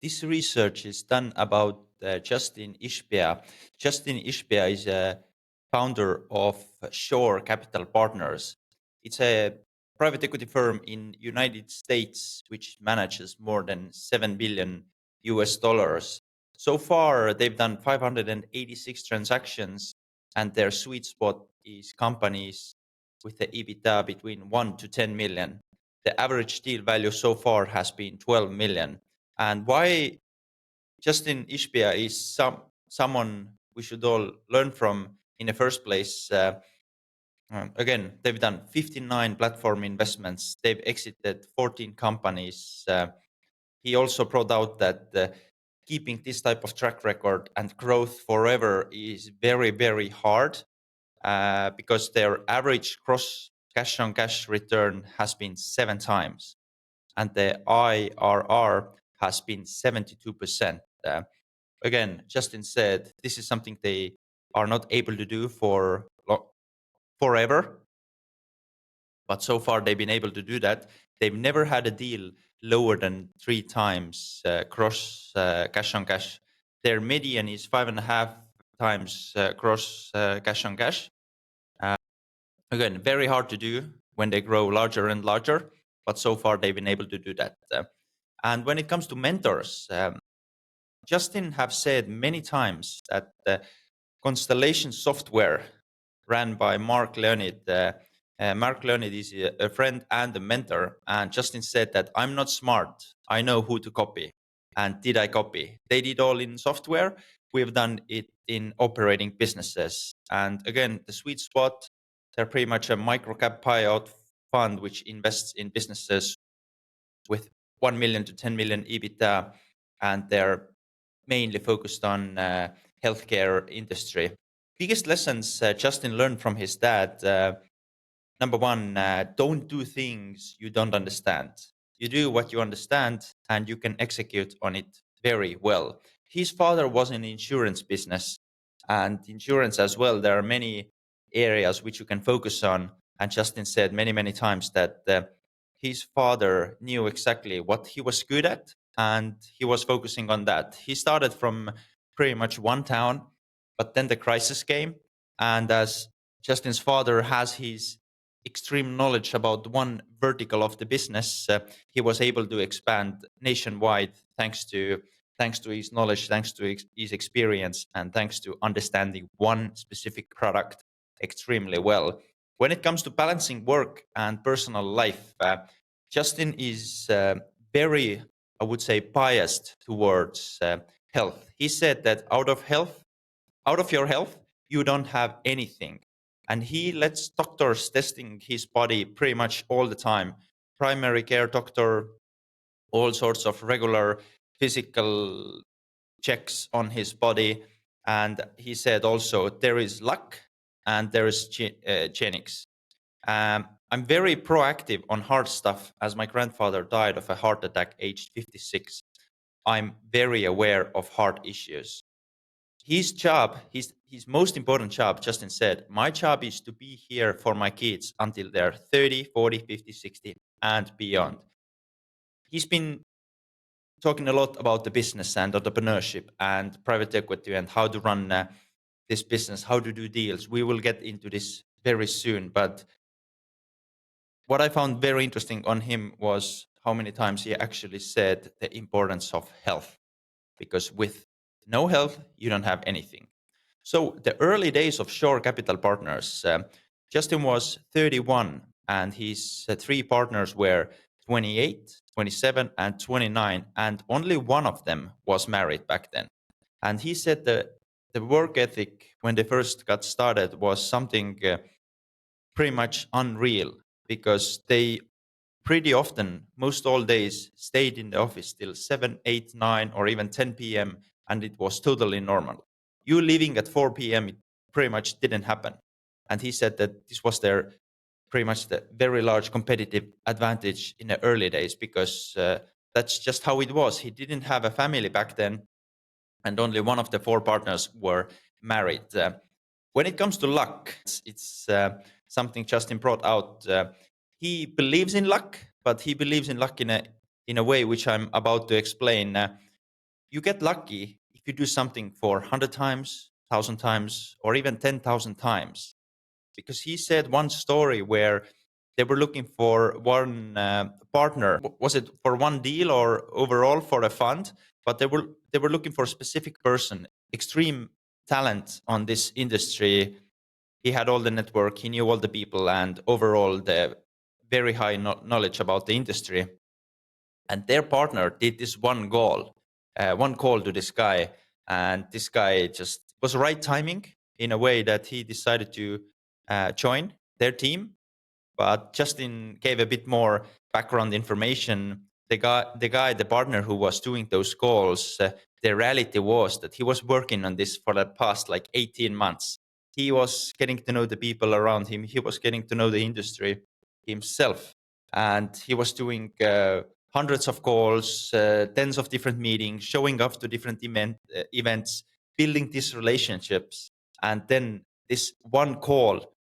This research is done about Justin Ishbia. Justin Ishbia is a founder of Shore Capital Partners. It's a private equity firm in United States which manages more than 7 billion US dollars. So far, they've done 586 transactions, and their sweet spot is companies with the EBITDA between 1 to 10 million. The average deal value so far has been 12 million. And why Justin Ishbia is someone we should all learn from in the first place. Again, they've done 59 platform investments. They've exited 14 companies. He also brought out that keeping this type of track record and growth forever is very, very hard because their average gross cash on cash return has been 7 times, and the IRR has been 72%. Again, Justin said this is something they are not able to do forever, but so far they've been able to do that. They've never had a deal lower than 3 times gross cash on cash. Their median is 5.5 times gross cash on cash. Again, very hard to do when they grow larger and larger, but so far they've been able to do that. And when it comes to mentors, Justin have said many times that Constellation Software, ran by Leonard. Mark Leonard is a friend and a mentor. And Justin said that I'm not smart. I know who to copy. And did I copy? They did all in software. We've done it in operating businesses. And again, the sweet spot, they're pretty much a microcap buyout fund which invests in businesses with 1 million to 10 million EBITDA. And they're mainly focused on healthcare industry. Biggest lessons Justin learned from his dad. Number one, don't do things you don't understand. You do what you understand, and you can execute on it very well. His father was in the insurance business, and insurance as well. There are many areas which you can focus on. And Justin said many, many times that his father knew exactly what he was good at, and he was focusing on that. He started from pretty much one town, but then the crisis came. And as Justin's father has his extreme knowledge about one vertical of the business, he was able to expand nationwide thanks to his knowledge, thanks to his experience, and thanks to understanding one specific product extremely well. When it comes to balancing work and personal life, Justin is very, I would say, biased towards health. He said that out of your health, you don't have anything. And he lets doctors testing his body pretty much all the time. Primary care doctor, all sorts of regular physical checks on his body. And he said also there is luck and there is genetics. I'm very proactive on hard stuff as my grandfather died of a heart attack aged 56. I'm very aware of heart issues. His job, his most important job, Justin said, my job is to be here for my kids until they're 30, 40, 50, 60, and beyond. He's been talking a lot about the business and entrepreneurship and private equity and how to run this business, how to do deals. We will get into this very soon. But what I found very interesting on him was how many times he actually said the importance of health, because with no health, you don't have anything. So the early days of Shore Capital Partners, Justin was 31 and his 3 partners were 28, 27, and 29, and only one of them was married back then. And he said that the work ethic when they first got started was something pretty much unreal, because they pretty often, most all days, stayed in the office till 7, 8, 9, or even 10 p.m., and it was totally normal. You leaving at 4 p.m., it pretty much didn't happen. And he said that this was their pretty much the very large competitive advantage in the early days, because that's just how it was. He didn't have a family back then, and only one of the 4 partners were married. When it comes to luck, it's something Justin brought out. He believes in luck, but he believes in luck in a way which I'm about to explain. you get lucky if you do something for 100 times, 1,000 times, or even 10,000 times. Because he said one story where they were looking for one partner. Was it for one deal or overall for a fund? But they were looking for a specific person, extreme talent on this industry. He had all the network, he knew all the people, and overall the very high knowledge about the industry. And their partner did this one call to this guy, and this guy just was right timing in a way that he decided to join their team. But Justin gave a bit more background information. The partner who was doing those calls, the reality was that he was working on this for the past like 18 months. He was getting to know the people around him. He was getting to know the industry himself, and he was doing hundreds of calls, tens of different meetings, showing up to different events, building these relationships, and then this one call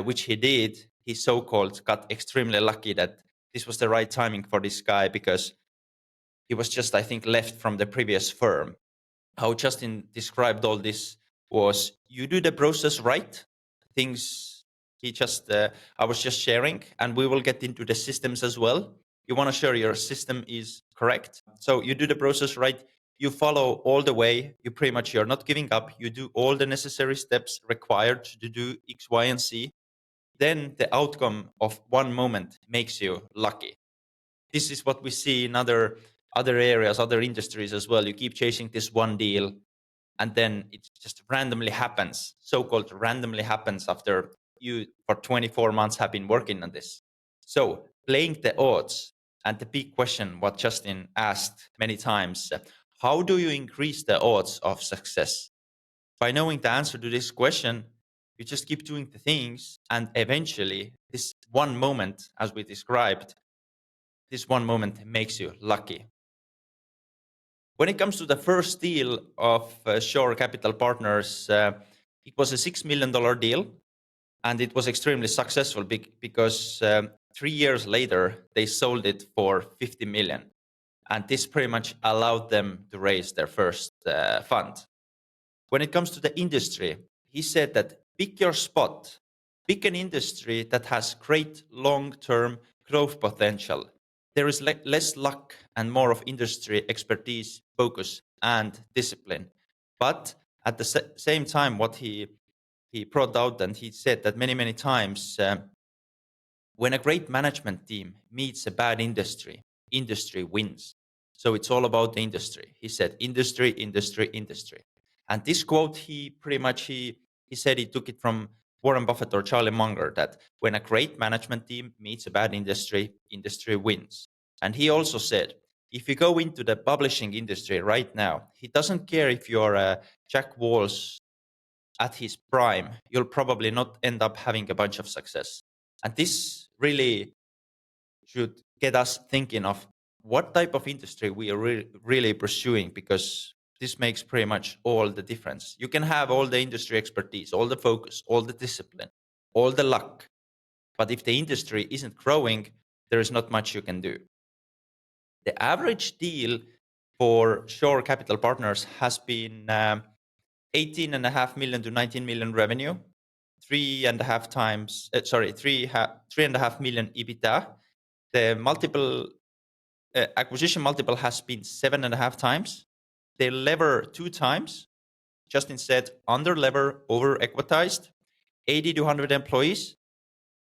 which he did, he so-called got extremely lucky that this was the right timing for this guy, because he was just, I think, left from the previous firm. How Justin described all this was, you do the process right, things I was just sharing, and we will get into the systems as well. You want to sure your system is correct. So you do the process right, you follow all the way, you're not giving up, you do all the necessary steps required to do X, Y, and Z. Then the outcome of one moment makes you lucky. This is what we see in other areas, other industries as well. You keep chasing this one deal, and then it just randomly happens, so-called randomly happens after you for 24 months have been working on this. So playing the odds, and the big question what Justin asked many times, how do you increase the odds of success? By knowing the answer to this question, you just keep doing the things, and eventually this one moment, as we described, this one moment makes you lucky. When it comes to the first deal of Shore Capital Partners, it was a $6 million deal, and it was extremely successful because 3 years later, they sold it for 50 million. And this pretty much allowed them to raise their first fund. When it comes to the industry, he said that pick your spot, pick an industry that has great long-term growth potential. There is less luck and more of industry expertise, focus, and discipline. But at the same time, what he brought out, and he said that many times, when a great management team meets a bad industry, industry wins. So it's all about the industry. He said industry, industry, industry. And this quote, he said he took it from Warren Buffett or Charlie Munger, that when a great management team meets a bad industry, industry wins. And he also said, if you go into the publishing industry right now, he doesn't care if you're a Jack Walsh at his prime, you'll probably not end up having a bunch of success. And this really should get us thinking of what type of industry we are really pursuing, because this makes pretty much all the difference. You can have all the industry expertise, all the focus, all the discipline, all the luck, but if the industry isn't growing, there is not much you can do. The average deal for Shore Capital Partners has been 18.5 million to 19 million revenue, 3.5 million EBITDA. The acquisition multiple has been 7.5 times. They lever 2 times. Justin said under lever, over equitized, 80 to 100 employees.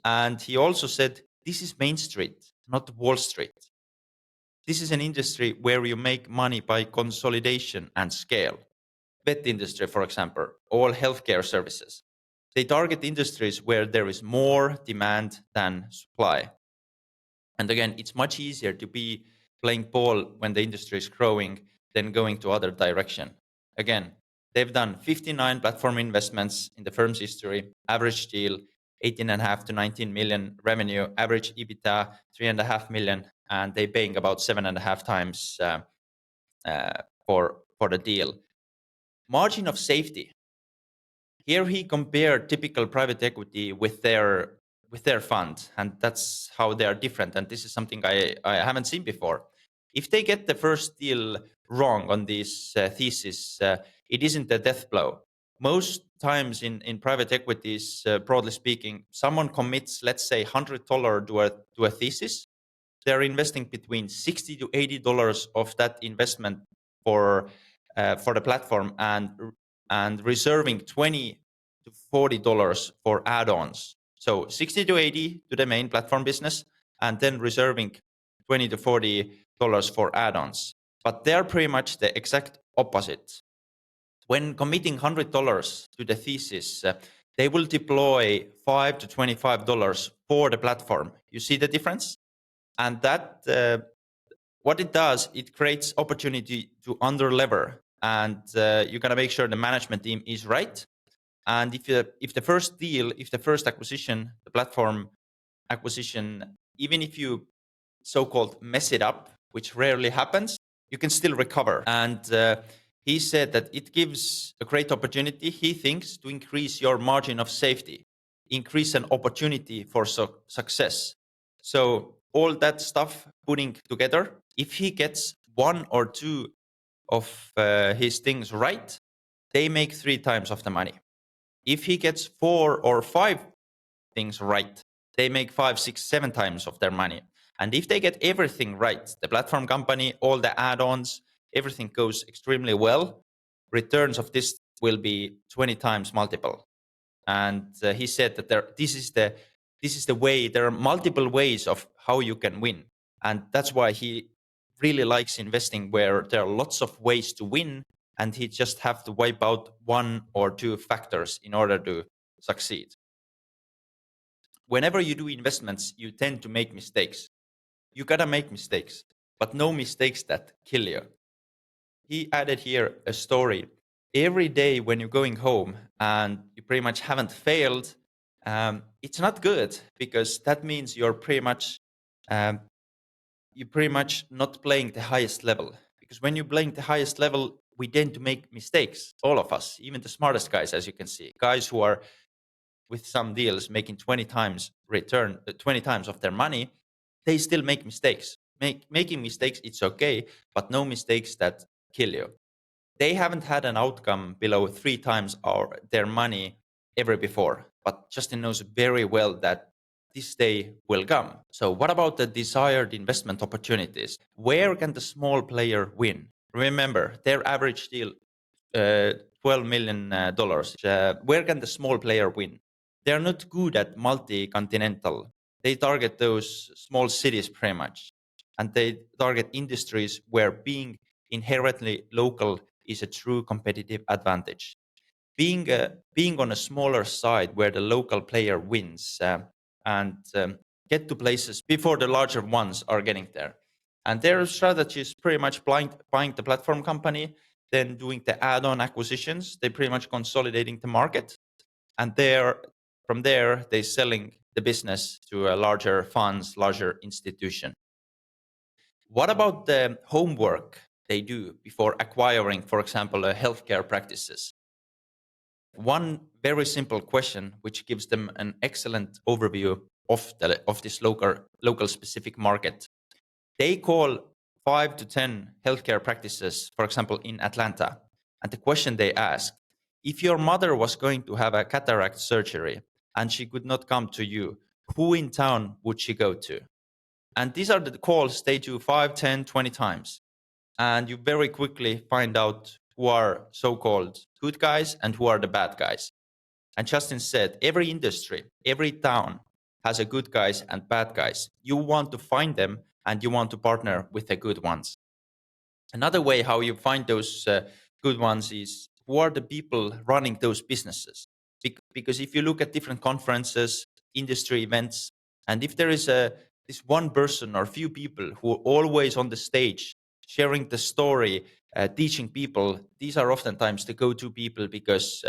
And he also said this is Main Street, not Wall Street. This is an industry where you make money by consolidation and scale. Vet industry, for example, all healthcare services. They target industries where there is more demand than supply. And again, it's much easier to be playing ball when the industry is growing than going to other direction. Again, they've done 59 platform investments in the firm's history, average deal 18.5 to 19 million revenue, average EBITDA 3.5 million, and they're paying about 7.5 times for the deal. Margin of safety. Here he compared typical private equity with their fund, and that's how they are different. And this is something I haven't seen before. If they get the first deal wrong on this thesis, it isn't a death blow. Most times in private equities, broadly speaking, someone commits, let's say, $100 to a thesis. They're investing between $60 to $80 of that investment for the platform, and reserving $20 to $40 for add-ons. So 60 to 80 to the main platform business, and then reserving $20 to $40 for add-ons. But they're pretty much the exact opposite. When committing $100 to the thesis, they will deploy $5 to $25 for the platform. You see the difference? And that what it does, it creates opportunity to underlever, and you gotta make sure the management team is right. And if the first deal, if the first acquisition, the platform acquisition, even if you so-called mess it up, which rarely happens, you can still recover. And he said that it gives a great opportunity, he thinks, to increase your margin of safety, increase an opportunity for success. So all that stuff putting together, if he gets one or two of his things right, they make 3 times of the money. If he gets 4 or 5 things right, they make 5, 6, 7 times of their money. And if they get everything right, the platform company, all the add-ons, everything goes extremely well, returns of this will be 20 times multiple. And he said that this is the way. There are multiple ways of how you can win, and that's why he really likes investing where there are lots of ways to win, and he just have to wipe out 1 or 2 factors in order to succeed. Whenever you do investments, you tend to make mistakes. You gotta make mistakes, but no mistakes that kill you. He added here a story. Every day when you're going home and you pretty much haven't failed, it's not good, because that means you're pretty much not playing the highest level. Because when you're playing the highest level, we tend to make mistakes, all of us, even the smartest guys, as you can see, guys who are with some deals making 20 times return, 20 times of their money, they still make mistakes. Making mistakes, it's okay, but no mistakes that kill you. They haven't had an outcome below 3 times their money ever before, but Justin knows very well that this day will come. So what about the desired investment opportunities? Where can the small player win? Remember, their average deal, $12 million. Where can the small player win? They're not good at multi-continental. They target those small cities pretty much. And they target industries where being inherently local is a true competitive advantage. Being on a smaller side where the local player wins, and get to places before the larger ones are getting there. And their strategy is pretty much buying the platform company, then doing the add-on acquisitions. They're pretty much consolidating the market. And from there, they're selling the business to a larger funds, larger institution. What about the homework they do before acquiring, for example, healthcare practices? One very simple question, which gives them an excellent overview of this local specific market. They call 5 to 10 healthcare practices, for example, in Atlanta. And the question they ask, if your mother was going to have a cataract surgery and she could not come to you, who in town would she go to? And these are the calls they do 5, 10, 20 times. And you very quickly find out who are so-called good guys and who are the bad guys. And Justin said, every industry, every town has a good guys and bad guys. You want to find them and you want to partner with the good ones. Another way how you find those good ones is who are the people running those businesses. Because if you look at different conferences, industry events, and if there is this one person or few people who are always on the stage sharing the story, teaching people, these are oftentimes the go-to people, because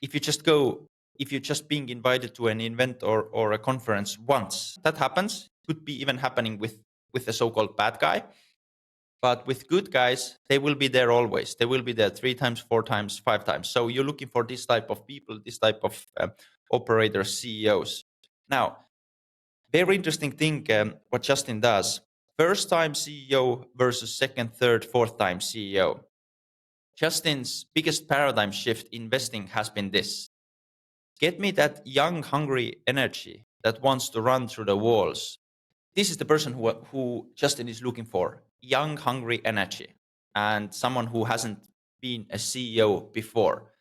if you're just being invited to an event or a conference once, that happens. Could be even happening with the so-called bad guy. But with good guys, they will be there always. They will be there 3 times, 4 times, 5 times. So you're looking for this type of people, this type of operators, CEOs. Now, very interesting thing what Justin does. First time CEO versus second, third, fourth time CEO. Justin's biggest paradigm shift in investing has been this: get me that young, hungry energy that wants to run through the walls. This is the person who Justin is looking for: young, hungry energy, and someone who hasn't been a CEO before.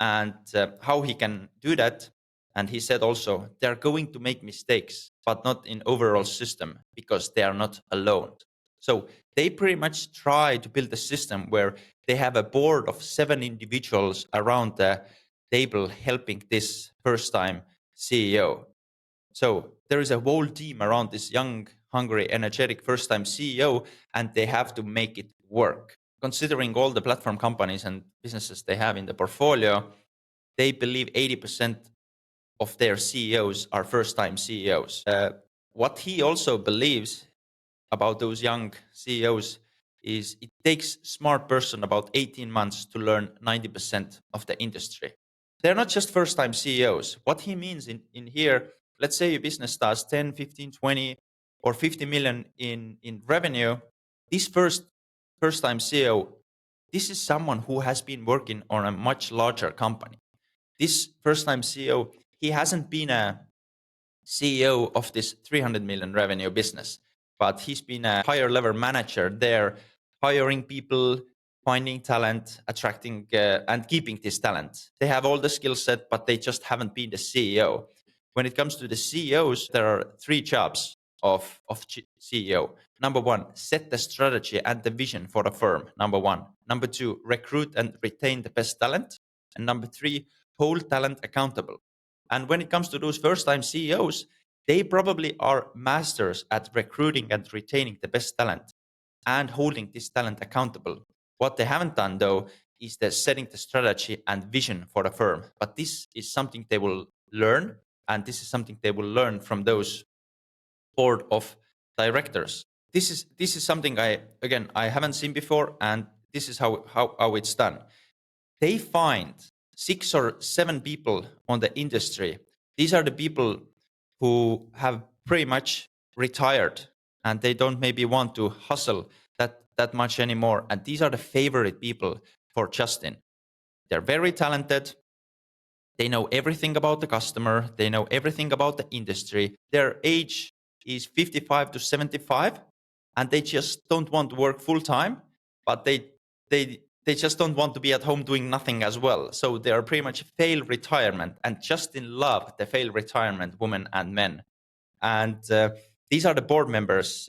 And how he can do that. And he said also, they're going to make mistakes, but not in overall system because they are not alone. So they pretty much try to build a system where they have a board of 7 individuals around the table helping this first time CEO. So there is a whole team around this young, hungry, energetic first time CEO, and they have to make it work. Considering all the platform companies and businesses they have in the portfolio, they believe 80% of their CEOs are first time CEOs. What he also believes about those young CEOs is it takes smart person about 18 months to learn 90% of the industry. They're not just first time CEOs. What he means in here, let's say your business does 10, 15, 20 or 50 million in revenue. This first time CEO, this is someone who has been working on a much larger company. This first time CEO, he hasn't been a CEO of this 300 million revenue business, but he's been a higher level manager there, hiring people, finding talent, attracting and keeping this talent. They have all the skill set, but they just haven't been the CEO. When it comes to the CEOs, there are 3 jobs of CEO. Number 1, set the strategy and the vision for the firm. Number 1. Number 2, recruit and retain the best talent. And number 3, hold talent accountable. And when it comes to those first time CEOs, they probably are masters at recruiting and retaining the best talent and holding this talent accountable. What they haven't done though is the setting the strategy and vision for the firm. But this is something they will learn, and this is something they will learn from those board of directors. This is something I haven't seen before, and this is how it's done. They find 6 or 7 people on the industry. These are the people who have pretty much retired and they don't maybe want to hustle that much anymore. And these are the favorite people for Justin. They're very talented. They know everything about the customer. They know everything about the industry. Their age is 55 to 75, and they just don't want to work full time, but they just don't want to be at home doing nothing as well. So they are pretty much failed retirement, and Justin loved the failed retirement women and men. And these are the board members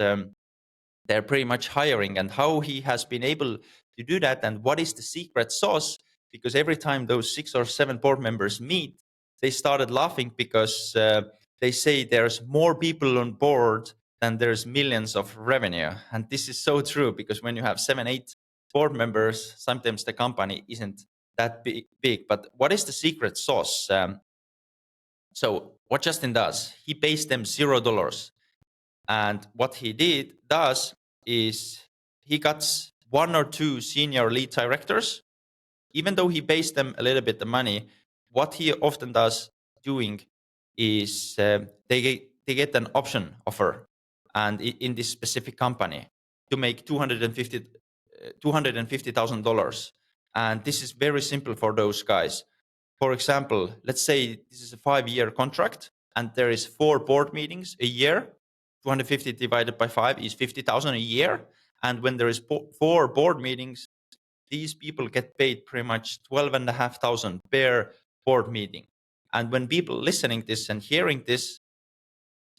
they're pretty much hiring, and how he has been able to do that and what is the secret sauce. Because every time those 6 or 7 board members meet, they started laughing because they say there's more people on board than there's millions of revenue. And this is so true, because when you have 7, 8 board members, sometimes the company isn't that big. But what is the secret sauce? So what Justin does, he pays them $0. And what he does is he gets 1 or 2 senior lead directors. Even though he pays them a little bit of money, what he often does doing is they get an option offer, and in this specific company to make $250,000. And this is very simple for those guys. For example, let's say this is a 5-year contract and there is 4 board meetings a year. 250 divided by 5 is 50,000 a year. And when there is 4 board meetings, these people get paid pretty much 12,500 per board meeting. And when people listening this and hearing this,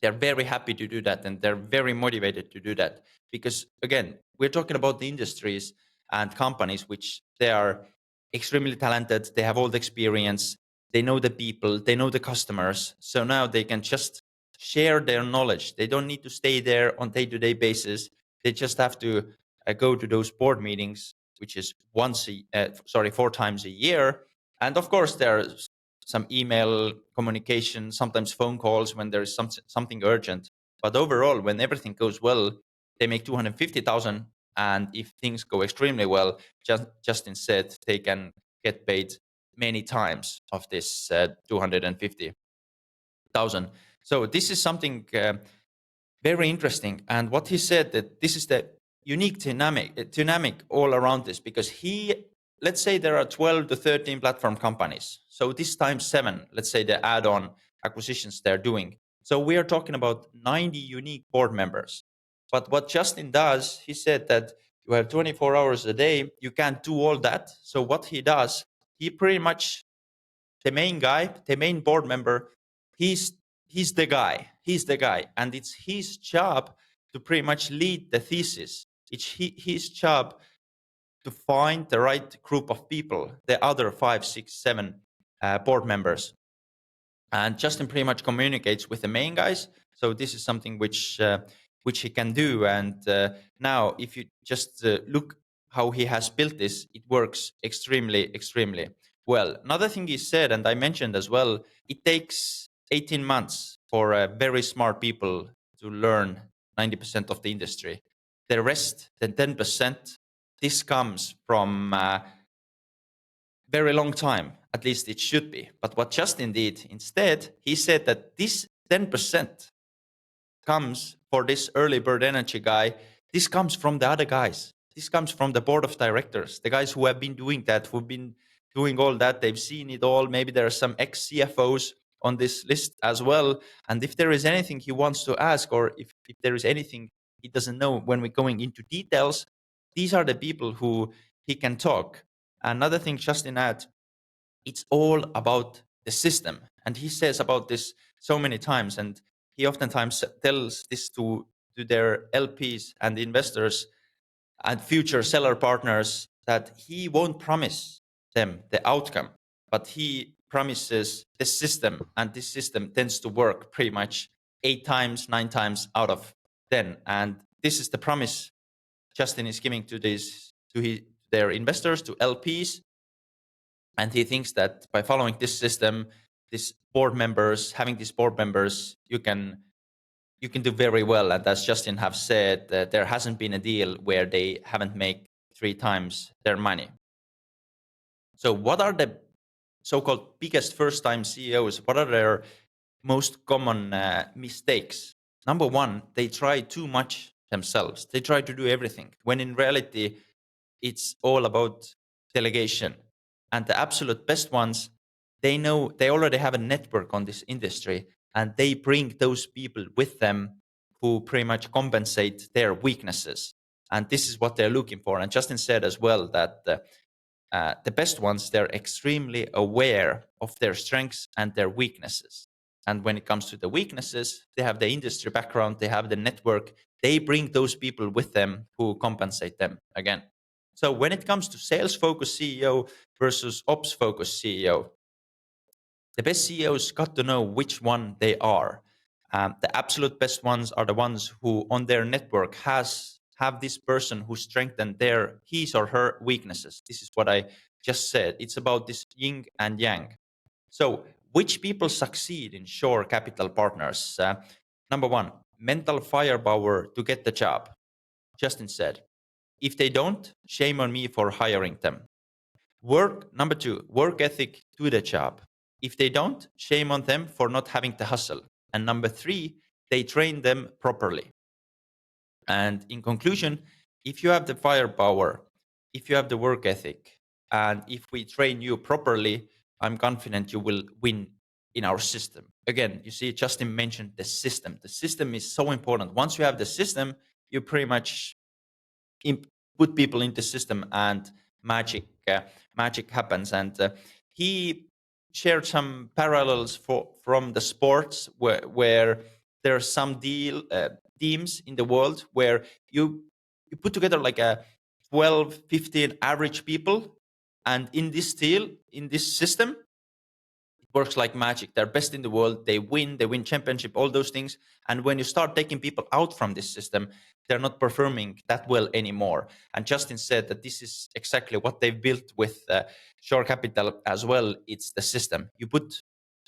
they're very happy to do that, and they're very motivated to do that. Because again, we're talking about the industries and companies which they are extremely talented, they have all the experience, they know the people, they know the customers. So now they can just share their knowledge. They don't need to stay there on day-to-day basis. They just have to go to those board meetings, which is 4 times a year. And of course, there's some email communication, sometimes phone calls when there is something urgent. But overall, when everything goes well, they make 250,000. And if things go extremely well, Justin said they can get paid many times of this 250,000. So this is something Very interesting. And what he said, that this is the unique dynamic all around this, because let's say there are 12 to 13 platform companies. So this times 7, let's say the add-on acquisitions they're doing. So we are talking about 90 unique board members. But what Justin does, he said that you have 24 hours a day, you can't do all that. So what he does, he pretty much, the main guy, the main board member, he's the guy. He's the guy, and it's his job to pretty much lead the thesis. It's his job to find the right group of people, the other 5, 6, 7 board members. And Justin pretty much communicates with the main guys. So this is something which he can do. And now, if you just look how he has built this, it works extremely well. Another thing he said, and I mentioned as well, it takes 18 months for very smart people to learn 90% of the industry. The rest, the 10%, this comes from very long time, at least it should be. But what Justin did instead, he said that this 10% comes for this early bird energy guy. This comes from the other guys. This comes from the board of directors, the guys who have been doing that, who've been doing all that. They've seen it all. Maybe there are some ex-CFOs on this list as well. And if there is anything he wants to ask, or if there is anything he doesn't know when we're going into details, these are the people who he can talk. Another thing Justin had, it's all about the system. And he says about this so many times, and he oftentimes tells this to their LPs and investors and future seller partners, that he won't promise them the outcome, but he promises the system, and this system tends to work pretty much 8 times, 9 times out of 10. And this is the promise Justin is giving to their investors, to LPs. And he thinks that by following this system, having these board members, you can do very well. And as Justin have said, there hasn't been a deal where they haven't made 3 times their money. So what are the so-called biggest first-time CEOs? What are their most common mistakes? Number one, they try too much themselves. They try to do everything, when in reality, it's all about delegation. And the absolute best ones, they know they already have a network on this industry, and they bring those people with them who pretty much compensate their weaknesses. And this is what they're looking for. And Justin said as well that the best ones, they're extremely aware of their strengths and their weaknesses. And when it comes to the weaknesses, they have the industry background, they have the network, they bring those people with them who compensate them again. So when it comes to sales-focused CEO versus ops-focused CEO, the best CEOs got to know which one they are. The absolute best ones are the ones who on their network have this person who strengthened his or her weaknesses. This is what I just said. It's about this yin and yang. So which people succeed in Shore Capital Partners? Number one, mental firepower to get the job. Justin said, if they don't, shame on me for hiring them. Number two, work ethic to the job. If they don't, shame on them for not having the hustle. And number three, they train them properly. And in conclusion, if you have the firepower, if you have the work ethic, and if we train you properly, I'm confident you will win in our system. Again, you see, Justin mentioned the system. The system is so important. Once you have the system, you pretty much put people in the system, and magic happens. And he shared some parallels from the sports where there are some teams in the world where you put together like a 12, 15 average people, and in this system, works like magic. They're best in the world. They win championship, all those things. And when you start taking people out from this system, they're not performing that well anymore. And Justin said that this is exactly what they've built with Shore Capital as well. It's the system. You put,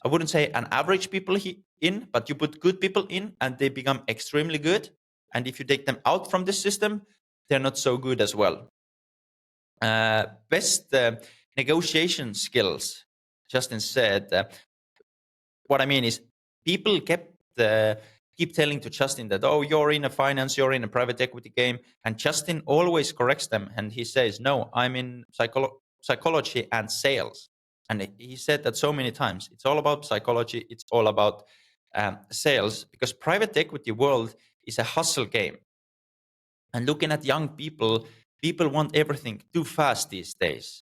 I wouldn't say an average people in, but you put good people in, and they become extremely good. And if you take them out from this system, they're not so good as well. Best negotiation skills. Justin said, what I mean is people kept keep telling to Justin that, oh, you're in a finance, you're in a private equity game. And Justin always corrects them. And he says, no, I'm in psychology and sales. And he said that so many times. It's all about psychology. It's all about sales, because private equity world is a hustle game. And looking at young people, people want everything too fast these days.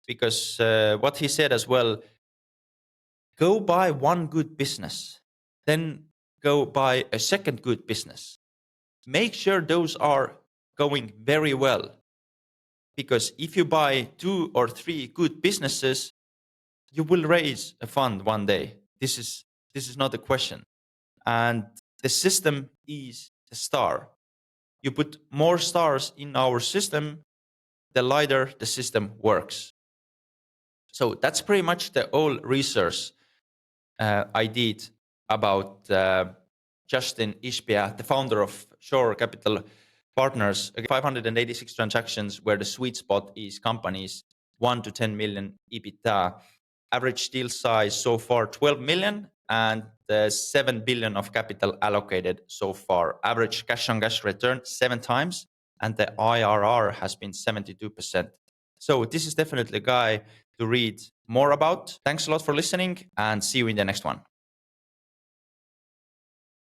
Because what he said as well, go buy one good business, then go buy a second good business. Make sure those are going very well. Because if you buy 2 or 3 good businesses, you will raise a fund one day. This is not a question. And the system is the star. You put more stars in our system, the lighter the system works. So that's pretty much the whole research I did about Justin Ishbia, the founder of Shore Capital Partners. 586 transactions where the sweet spot is companies 1 to 10 million EBITDA. Average deal size so far 12 million, and 7 billion of capital allocated so far. Average cash on cash return 7 times, and the IRR has been 72%. So this is definitely a guy to read more about. Thanks a lot for listening, and see you in the next one.